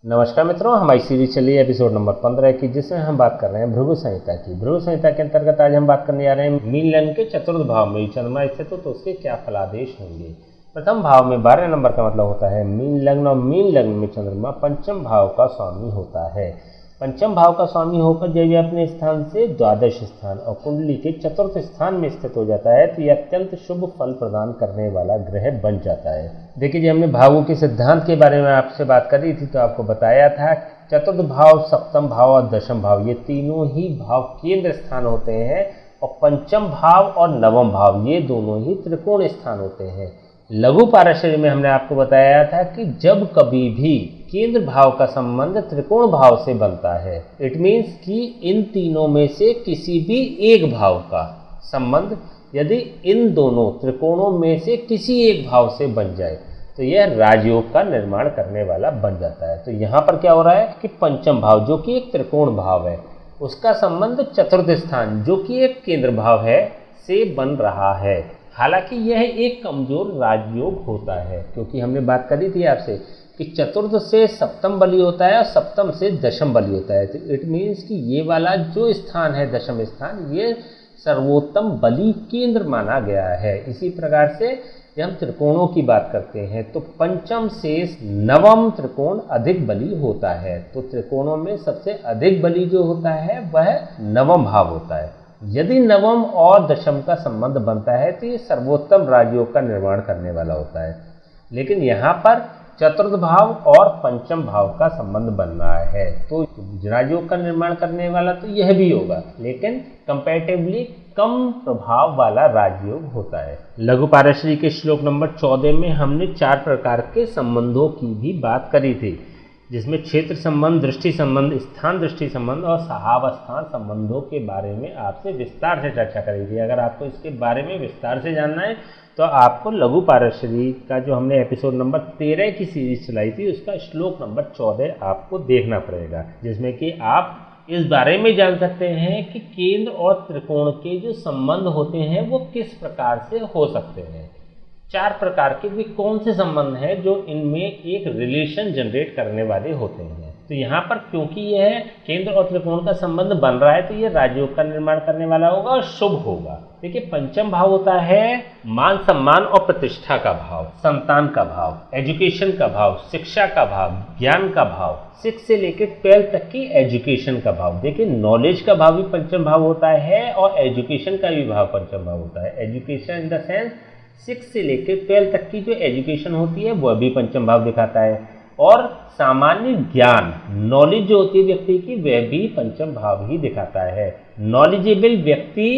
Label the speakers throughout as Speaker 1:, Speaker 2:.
Speaker 1: नमस्कार मित्रों, हमारी सीरीज चली एपिसोड नंबर 15 की, जिसमें हम बात कर रहे हैं भृगु संहिता की। भृगु संहिता के अंतर्गत आज हम बात करने जा रहे हैं मीन लग्न के चतुर्थ भाव में चंद्रमा स्थित हो तो उसके क्या फलादेश होंगे। प्रथम भाव में 12 नंबर का मतलब होता है मीन लग्न, और मीन लग्न में चंद्रमा पंचम भाव का स्वामी होता है। पंचम भाव का स्वामी होकर जब ये अपने स्थान से द्वादश स्थान और कुंडली के चतुर्थ स्थान में स्थित हो जाता है तो ये अत्यंत शुभ फल प्रदान करने वाला ग्रह बन जाता है। देखिए, जब हमने भावों के सिद्धांत के बारे में आपसे बात करी थी तो आपको बताया था चतुर्थ भाव, सप्तम भाव और दशम भाव ये तीनों ही भाव केंद्र स्थान होते हैं, और पंचम भाव और नवम भाव ये दोनों ही त्रिकोण स्थान होते हैं। लघु पाराशरी में हमने आपको बताया था कि जब कभी भी केंद्र भाव का संबंध त्रिकोण भाव से बनता है, इट मीन्स कि इन तीनों में से किसी भी एक भाव का संबंध यदि इन दोनों त्रिकोणों में से किसी एक भाव से बन जाए तो यह राजयोग का निर्माण करने वाला बन जाता है। तो यहाँ पर क्या हो रहा है कि पंचम भाव जो कि एक त्रिकोण भाव है, उसका संबंध चतुर्थ स्थान जो कि एक केंद्र भाव है से बन रहा है। हालांकि यह एक कमजोर राजयोग होता है, क्योंकि हमने बात करी थी आपसे कि चतुर्थ से सप्तम बली होता है और सप्तम से दशम बली होता है। तो इट मीन्स कि ये वाला जो स्थान है दशम स्थान, ये सर्वोत्तम बली केंद्र माना गया है। इसी प्रकार से जब हम त्रिकोणों की बात करते हैं तो पंचम से नवम त्रिकोण अधिक बली होता है। तो त्रिकोणों में सबसे अधिक बली जो होता है वह नवम भाव होता है। यदि नवम और दशम का संबंध बनता है तो ये सर्वोत्तम राजयोग का निर्माण करने वाला होता है। लेकिन यहाँ पर चतुर्थ भाव और पंचम भाव का संबंध बन रहा है तो राजयोग का निर्माण करने वाला तो यह भी होगा, लेकिन कंपैरेटिवली कम प्रभाव वाला राजयोग होता है। लघु पाराशरी के श्लोक नंबर 14 में हमने 4 प्रकार के संबंधों की भी बात करी थी, जिसमें क्षेत्र संबंध, दृष्टि संबंध, स्थान दृष्टि संबंध और सहावस्थान संबंधों के बारे में आपसे विस्तार से चर्चा करी थी। अगर आपको इसके बारे में विस्तार से जानना है तो आपको लघु पाराशरी का जो हमने एपिसोड नंबर 13 की सीरीज चलाई थी उसका श्लोक नंबर 14 आपको देखना पड़ेगा, जिसमें कि आप इस बारे में जान सकते हैं कि केंद्र और त्रिकोण के जो संबंध होते हैं वो किस प्रकार से हो सकते हैं। 4 प्रकार के वे कौन से संबंध हैं जो इनमें एक रिलेशन जनरेट करने वाले होते हैं। तो यहाँ पर क्योंकि यह केंद्र और त्रिकोण का संबंध बन रहा है तो यह राजयोग का निर्माण करने वाला होगा और शुभ होगा। देखिए, पंचम भाव होता है मान सम्मान और प्रतिष्ठा का भाव, संतान का भाव, एजुकेशन का भाव, शिक्षा का भाव, ज्ञान का भाव, 6 से लेकर 12 तक की एजुकेशन का भाव। देखिए, नॉलेज का भाव भी पंचम भाव होता है और एजुकेशन का भी भाव पंचम भाव होता है। एजुकेशन इन द सेंस 6 से लेकर 12 तक की जो एजुकेशन होती है वह भी पंचम भाव दिखाता है, और सामान्य ज्ञान, नॉलेज जो होती है व्यक्ति की, वह भी पंचम भाव ही दिखाता है। नॉलेजेबल व्यक्ति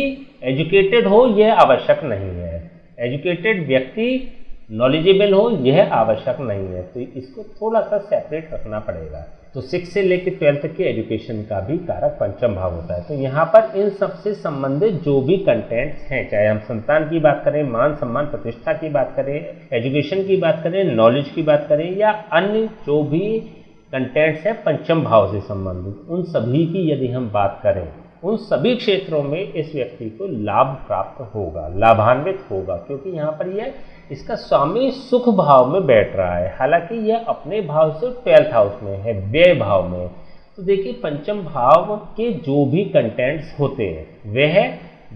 Speaker 1: एजुकेटेड हो यह आवश्यक नहीं है, एजुकेटेड व्यक्ति नॉलेजेबल हो यह आवश्यक नहीं है। तो इसको थोड़ा सा सेपरेट रखना पड़ेगा। तो 6 से लेकर 12 तक की एजुकेशन का भी कारक पंचम भाव होता है। तो यहाँ पर इन सबसे संबंधित जो भी कंटेंट्स हैं, चाहे हम संतान की बात करें, मान सम्मान प्रतिष्ठा की बात करें, एजुकेशन की बात करें, नॉलेज की बात करें, या अन्य जो भी कंटेंट्स हैं पंचम भाव से संबंधित, उन सभी की यदि हम बात करें, उन सभी क्षेत्रों में इस व्यक्ति को लाभ प्राप्त होगा, लाभान्वित होगा, क्योंकि यहाँ पर यह इसका स्वामी सुख भाव में बैठ रहा है। हालांकि यह अपने भाव से 12th हाउस में है, व्यय भाव में। तो देखिए, पंचम भाव के जो भी कंटेंट्स होते हैं वह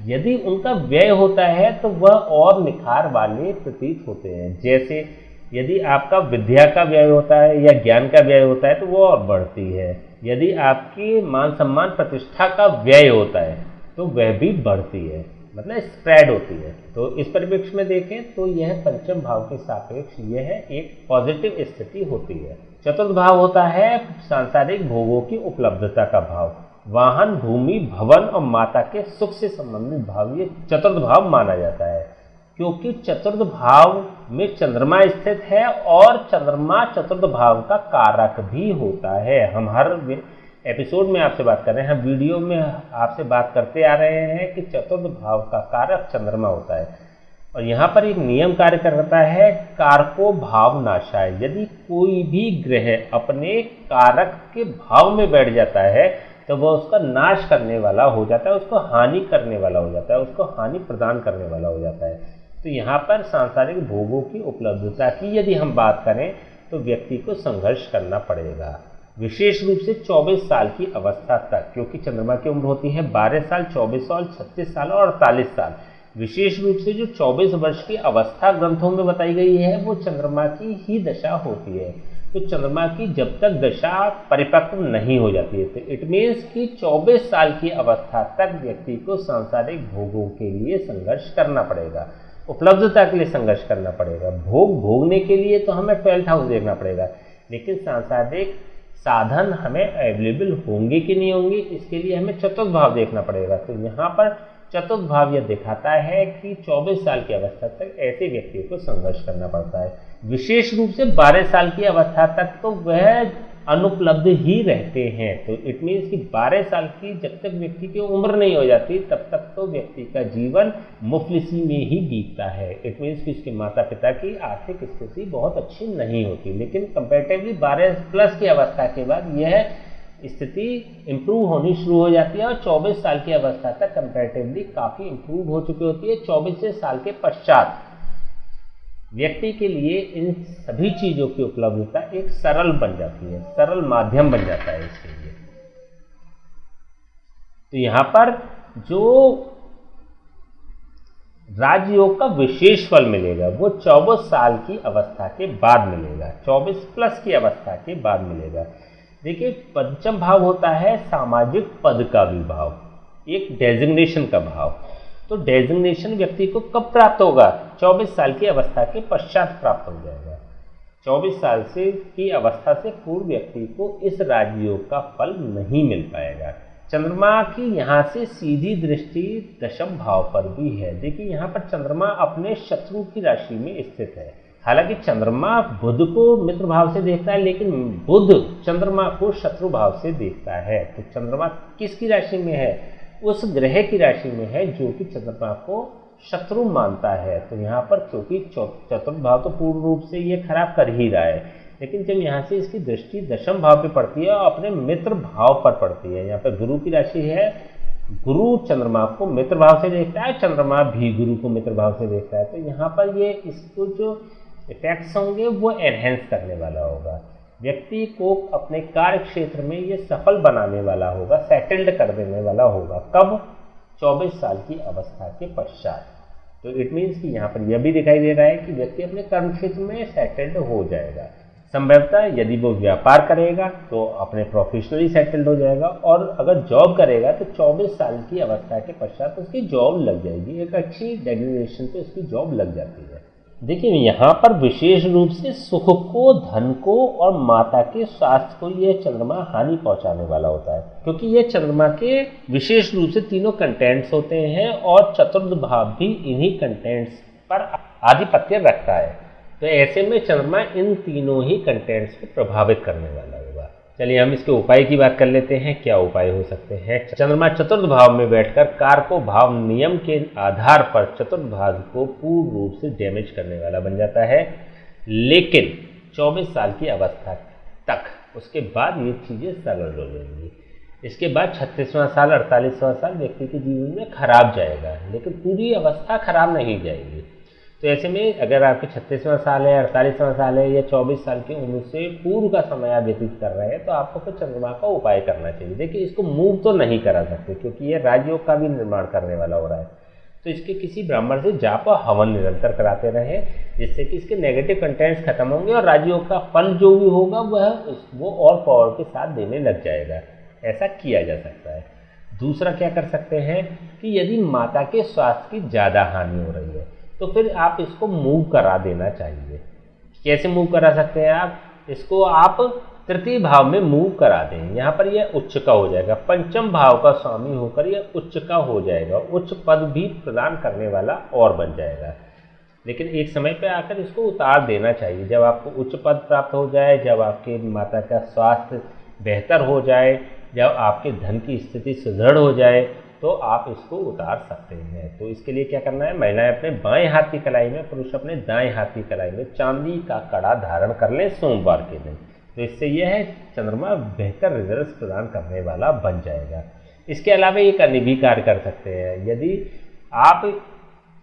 Speaker 1: यदि उनका व्यय होता है तो वह और निखार वाले प्रतीत होते हैं। जैसे यदि आपका विद्या का व्यय होता है या ज्ञान का व्यय होता है तो वह और बढ़ती है। यदि आपकी मान सम्मान प्रतिष्ठा का व्यय होता है तो वह भी बढ़ती है, मतलब स्प्रेड होती है। तो इस परिप्रेक्ष्य में देखें तो यह पंचम भाव के सापेक्ष यह एक पॉजिटिव स्थिति होती है। चतुर्थ भाव होता है सांसारिक भोगों की उपलब्धता का भाव, वाहन, भूमि, भवन और माता के सुख से संबंधित भाव ये चतुर्थ भाव माना जाता है, क्योंकि चतुर्थ भाव में चंद्रमा स्थित है और चंद्रमा चतुर्थ भाव का कारक भी होता है। हम हर एपिसोड में आपसे बात कर रहे हैं, हम वीडियो में आपसे बात करते आ रहे हैं कि चतुर्थ भाव का कारक चंद्रमा होता है। और यहाँ पर एक नियम कार्य करता है, कारको भाव नाशाय। यदि कोई भी ग्रह अपने कारक के भाव में बैठ जाता है तो वह उसका नाश करने वाला हो जाता है, उसको हानि करने वाला हो जाता है, उसको हानि प्रदान करने वाला हो जाता है। तो यहाँ पर सांसारिक भोगों की उपलब्धता की यदि हम बात करें तो व्यक्ति को संघर्ष करना पड़ेगा। विशेष रूप से 24 साल की अवस्था तक, क्योंकि चंद्रमा की उम्र होती है 12 साल, 24 साल, 36 साल और 48 साल। विशेष रूप से जो 24 वर्ष की अवस्था ग्रंथों में बताई गई है वो चंद्रमा की ही दशा होती है। तो चंद्रमा की जब तक दशा परिपक्व नहीं हो जाती है, तो इट मीन्स कि 24 साल की अवस्था तक व्यक्ति को सांसारिक भोगों के लिए संघर्ष करना पड़ेगा, उपलब्धता के लिए संघर्ष करना पड़ेगा। भोग भोगने के लिए तो हमें 12th हाउस देखना पड़ेगा, लेकिन सांसारिक साधन हमें अवेलेबल होंगे कि नहीं होंगे, इसके लिए हमें चतुर्थ भाव देखना पड़ेगा। तो यहाँ पर चतुर्थ भाव यह दिखाता है कि 24 साल की अवस्था तक ऐसे व्यक्तियों को संघर्ष करना पड़ता है। विशेष रूप से 12 साल की अवस्था तक तो वह अनुपलब्ध ही रहते हैं। तो इट मीन्स कि 12 साल की जब तक व्यक्ति की उम्र नहीं हो जाती तब तक तो व्यक्ति का जीवन मुफलिसी में ही बीतता है। इट मीन्स कि उसके माता पिता की आर्थिक स्थिति बहुत अच्छी नहीं होती, लेकिन कंपैरेटिवली 12+ की अवस्था के बाद यह स्थिति इम्प्रूव होनी शुरू हो जाती है और 24 साल की अवस्था तक कंपैरेटिवली काफ़ी इम्प्रूव हो चुकी होती है। 24 साल के पश्चात व्यक्ति के लिए इन सभी चीज़ों की उपलब्धता एक सरल बन जाती है, सरल माध्यम बन जाता है इसके लिए। तो यहाँ पर जो राजयोग का विशेष फल मिलेगा वो 24 साल की अवस्था के बाद मिलेगा, 24+ की अवस्था के बाद मिलेगा। देखिए, पंचम भाव होता है सामाजिक पद का भी भाव, एक डेजिग्नेशन का भाव। तो डेजिग्नेशन व्यक्ति को कब प्राप्त होगा? 24 साल की अवस्था के पश्चात प्राप्त हो जाएगा। 24 साल से की अवस्था से पूर्व व्यक्ति को इस राजयोग का फल नहीं मिल पाएगा। चंद्रमा की यहाँ से सीधी दृष्टि दशम भाव पर भी है। देखिए, यहाँ पर चंद्रमा अपने शत्रु की राशि में स्थित है। हालांकि चंद्रमा बुध को मित्र भाव से देखता है, लेकिन बुध चंद्रमा को शत्रु भाव से देखता है। तो चंद्रमा किसकी राशि में है? उस ग्रह की राशि में है जो कि चंद्रमा को शत्रु मानता है। तो यहाँ पर क्योंकि चतुर्थ भाव तो पूर्ण रूप से ये खराब कर ही रहा है, लेकिन जब यहाँ से इसकी दृष्टि दशम भाव पे पड़ती है और अपने मित्र भाव पर पड़ती है, यहाँ पर गुरु की राशि है, गुरु चंद्रमा को मित्र भाव से देखता है, चंद्रमा भी गुरु को मित्र भाव से देखता है। तो यहाँ पर ये इसको जो इफेक्ट्स होंगे वो एनहेंस करने वाला होगा, व्यक्ति को अपने कार्य क्षेत्र में ये सफल बनाने वाला होगा, सेटल्ड कर देने वाला होगा। कब? 24 साल की अवस्था के पश्चात। तो इट मीन्स कि यहाँ पर यह भी दिखाई दे रहा है कि व्यक्ति अपने कर्म क्षेत्र में सेटल्ड हो जाएगा। संभवतः यदि वो व्यापार करेगा तो अपने प्रोफेशनली सेटल्ड हो जाएगा, और अगर जॉब करेगा तो 24 साल की अवस्था के पश्चात उसकी जॉब लग जाएगी, एक अच्छी डेजिग्नेशन पे उसकी जॉब लग जाती है। देखिए, यहाँ पर विशेष रूप से सुख को, धन को और माता के स्वास्थ्य को यह चंद्रमा हानि पहुँचाने वाला होता है, क्योंकि यह चंद्रमा के विशेष रूप से तीनों कंटेंट्स होते हैं और चतुर्थ भाव भी इन्हीं कंटेंट्स पर आधिपत्य रखता है। तो ऐसे में चंद्रमा इन तीनों ही कंटेंट्स को प्रभावित करने वाला होगा। चलिए हम इसके उपाय की बात कर लेते हैं। क्या उपाय हो सकते हैं? चंद्रमा चतुर्थ भाव में बैठकर कारको भाव नियम के आधार पर चतुर्थ भाव को पूर्ण रूप से डैमेज करने वाला बन जाता है, लेकिन 24 साल की अवस्था तक, उसके बाद ये चीज़ें सरल हो जाएंगी। इसके बाद 36वां साल, 48वां साल व्यक्ति के जीवन में खराब जाएगा, लेकिन पूरी अवस्था खराब नहीं जाएगी। तो ऐसे में अगर आपके 36वां साल है, 48वां साल है या 24 साल की उम्र से पूर्व का समय आप व्यतीत कर रहे हैं, तो आपको फिर चंद्रमा का उपाय करना चाहिए। देखिए, इसको मूव तो नहीं करा सकते क्योंकि ये राजयोग का भी निर्माण करने वाला हो रहा है, तो इसके किसी ब्राह्मण से जाप और हवन निरंतर कराते रहे, जिससे कि इसके नेगेटिव कंटेंट्स खत्म होंगे और राजयोग का फल जो भी होगा वो और पावर के साथ देने लग जाएगा। ऐसा किया जा सकता है। दूसरा क्या कर सकते हैं कि यदि माता के स्वास्थ्य की ज़्यादा हानि हो रही है तो फिर आप इसको मूव करा देना चाहिए। कैसे मूव करा सकते हैं आप? इसको आप तृतीय भाव में मूव करा दें। यहाँ पर यह उच्च का हो जाएगा, पंचम भाव का स्वामी होकर यह उच्च का हो जाएगा, उच्च पद भी प्रदान करने वाला और बन जाएगा। लेकिन एक समय पे आकर इसको उतार देना चाहिए। जब आपको उच्च पद प्राप्त हो जाए, जब आपके माता का स्वास्थ्य बेहतर हो जाए, जब आपके धन की स्थिति सुदृढ़ हो जाए, तो आप इसको उतार सकते हैं। तो इसके लिए क्या करना है? महिलाएं अपने बाएं हाथ की कलाई में, पुरुष अपने दाएं हाथ की कलाई में चांदी का कड़ा धारण कर लें सोमवार के दिन। तो इससे यह है चंद्रमा बेहतर रिजल्ट्स प्रदान करने वाला बन जाएगा। इसके अलावा एक अन्य भी कार्य कर सकते हैं। यदि आप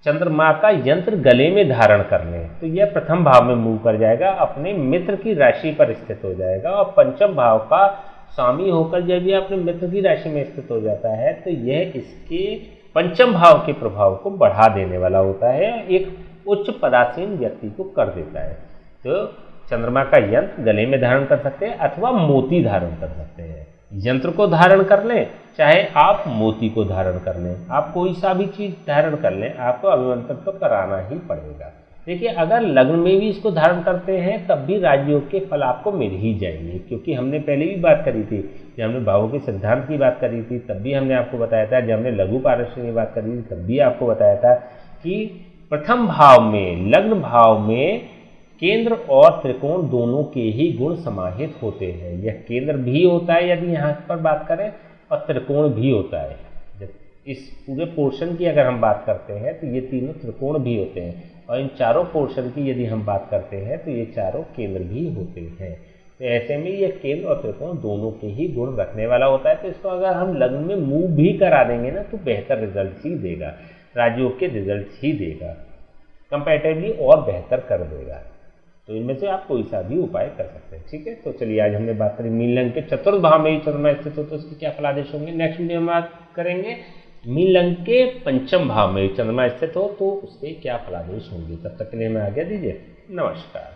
Speaker 1: चंद्रमा का यंत्र गले में धारण कर लें तो यह प्रथम भाव में मूव कर जाएगा, अपने मित्र की राशि पर स्थित हो जाएगा और पंचम भाव का स्वामी होकर जब यह अपने मित्र की राशि में स्थित हो जाता है तो यह इसके पंचम भाव के प्रभाव को बढ़ा देने वाला होता है, एक उच्च पदासीन व्यक्ति को कर देता है। तो चंद्रमा का यंत्र गले में धारण कर सकते हैं अथवा मोती धारण कर सकते हैं। यंत्र को धारण कर लें चाहे आप मोती को धारण कर लें, आप कोई सा भी चीज़ धारण कर लें, आपको अभिमंत्रण तो कराना ही पड़ेगा। देखिए अगर लग्न में भी इसको धारण करते हैं तब भी राजयोग के फल आपको मिल ही जाएंगे, क्योंकि हमने पहले भी बात करी थी, जब हमने भावों के सिद्धांत की बात करी थी तब भी हमने आपको बताया था, जब हमने लघु पारस्य की बात करी थी तब भी आपको बताया था कि प्रथम भाव में, लग्न भाव में केंद्र और त्रिकोण दोनों के ही गुण समाहित होते हैं। यह केंद्र भी होता है यदि यहाँ पर बात करें और त्रिकोण भी होता है। जब इस पूरे पोर्शन की अगर हम बात करते हैं तो ये तीनों त्रिकोण भी होते हैं और इन चारों पोर्शन की यदि हम बात करते हैं तो ये चारों केंद्र भी होते हैं। तो ऐसे में ये केंद्र और त्रिकोण दोनों के ही गुण रखने वाला होता है। तो इसको अगर हम लग्न में मूव भी करा देंगे ना तो बेहतर रिजल्ट ही देगा, राजयोग के रिजल्ट ही देगा, कंपैरेटिवली और बेहतर कर देगा। तो इनमें से आप कोई सा भी उपाय कर सकते हैं। ठीक है, तो चलिए आज हमने बात करी मीन लग्न के चतुर्थ भाव में ही चंद्रमा स्थित हो तो उसके क्या फलादेश होंगे। नेक्स्ट वीडियो में बात करेंगे मीन लग्न के पंचम भाव में चंद्रमा स्थित हो तो उसके क्या फलादेश होंगे। तब तक के लिए हमें आज्ञा दीजिए, नमस्कार।